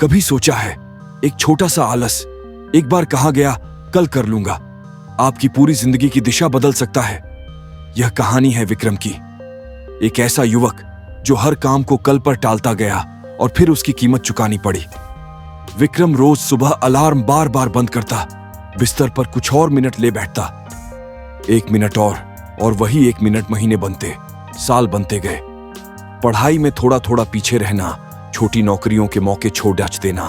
कभी सोचा है, एक छोटा सा आलस, एक बार कहा गया कल कर लूंगा, आपकी पूरी जिंदगी की दिशा बदल सकता है। यह कहानी है विक्रम की, एक ऐसा युवक जो हर काम को कल पर टालता गया और फिर उसकी कीमत चुकानी पड़ी। विक्रम रोज सुबह अलार्म बार बार बंद करता, बिस्तर पर कुछ और मिनट ले बैठता। 1 मिनट और वही 1 मिनट महीने बनते, साल बनते गए। पढ़ाई में थोड़ा थोड़ा पीछे रहना, छोटी नौकरियों के मौके छोड़ देना,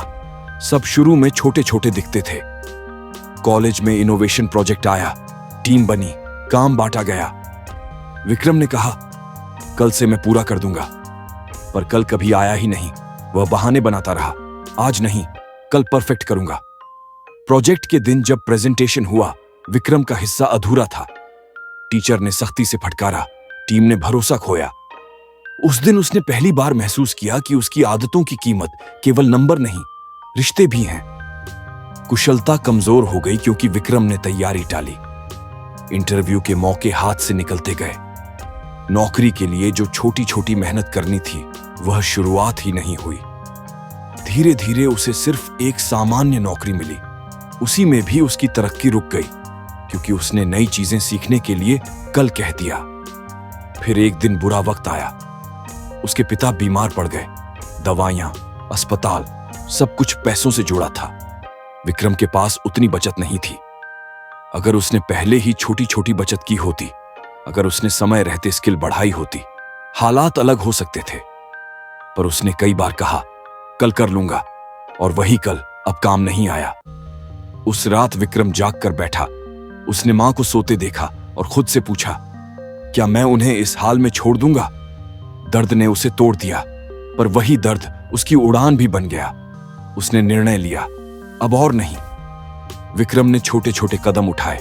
सब शुरू में छोटे छोटे दिखते थे। कॉलेज में इनोवेशन प्रोजेक्ट आया, टीम बनी, काम बांटा गया। विक्रम ने कहा कल से मैं पूरा कर दूंगा, पर कल कभी आया ही नहीं। वह बहाने बनाता रहा, आज नहीं कल परफेक्ट करूंगा। प्रोजेक्ट के दिन जब प्रेजेंटेशन हुआ, विक्रम का हिस्सा अधूरा था। टीचर ने सख्ती से फटकारा, टीम ने भरोसा खोया। उस दिन उसने पहली बार महसूस किया कि उसकी आदतों की कीमत केवल नंबर नहीं, रिश्ते भी हैं। कुशलता कमजोर हो गई क्योंकि विक्रम ने तैयारी टाली। इंटरव्यू के मौके हाथ से निकलते गए। नौकरी के लिए जो छोटी छोटी मेहनत करनी थी, वह शुरुआत ही नहीं हुई। धीरे धीरे उसे सिर्फ एक सामान्य नौकरी मिली। उसी में भी उसकी तरक्की रुक गई क्योंकि उसने नई चीजें सीखने के लिए कल कह दिया। फिर एक दिन बुरा वक्त आया। उसके पिता बीमार पड़ गए। दवाइयां, अस्पताल, सब कुछ पैसों से जुड़ा था। विक्रम के पास उतनी बचत नहीं थी। अगर उसने पहले ही छोटी छोटी बचत की होती, अगर उसने समय रहते स्किल बढ़ाई होती, हालात अलग हो सकते थे। पर उसने कई बार कहा कल कर लूंगा, और वही कल अब काम नहीं आया। उस रात विक्रम जाग कर बैठा। उसने मां को सोते देखा और खुद से पूछा, क्या मैं उन्हें इस हाल में छोड़ दूंगा? दर्द ने उसे तोड़ दिया, पर वही दर्द उसकी उड़ान भी बन गया। उसने निर्णय लिया, अब और नहीं। विक्रम ने छोटे छोटे कदम उठाए।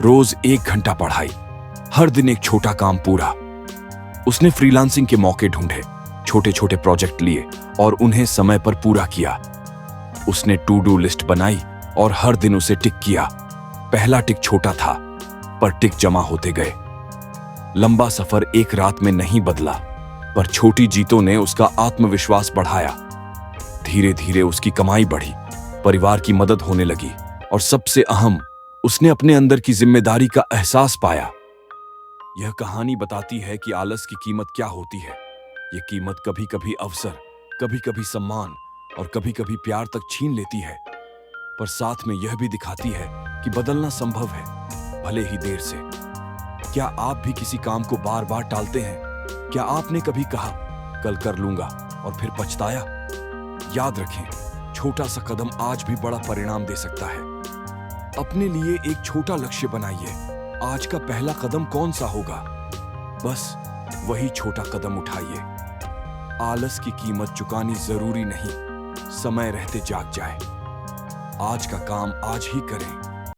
रोज 1 घंटा पढ़ाई, हर दिन एक छोटा काम पूरा। उसने फ्रीलांसिंग के मौके ढूंढे, छोटे छोटे प्रोजेक्ट लिए और उन्हें समय पर पूरा किया। उसने टू डू लिस्ट बनाई और हर दिन उसे टिक किया। पहला टिक छोटा था, पर टिक जमा होते गए। लंबा सफर एक रात में नहीं बदला, पर छोटी जीतों ने उसका आत्मविश्वास बढ़ाया। धीरे धीरे उसकी कमाई बढ़ी, परिवार की मदद होने लगी और सबसे अहम, उसने अपने अंदर की जिम्मेदारी का एहसास पाया। यह कहानी बताती है कि आलस की कीमत क्या होती है। यह कीमत कभी कभी अवसर, कभी कभी सम्मान और कभी कभी प्यार तक छीन लेती है, पर साथ में यह भी दिखाती है कि बदलना संभव है, भले ही देर से। क्या आप भी किसी काम को बार बार टालते हैं? क्या आपने कभी कहा कल कर लूंगा और फिर पछताया? याद रखें, छोटा सा कदम आज भी बड़ा परिणाम दे सकता है। अपने लिए एक छोटा लक्ष्य बनाइए। आज का पहला कदम कौन सा होगा? बस वही छोटा कदम उठाइए। आलस की कीमत चुकानी जरूरी नहीं, समय रहते जाग जाए। आज का काम आज ही करें।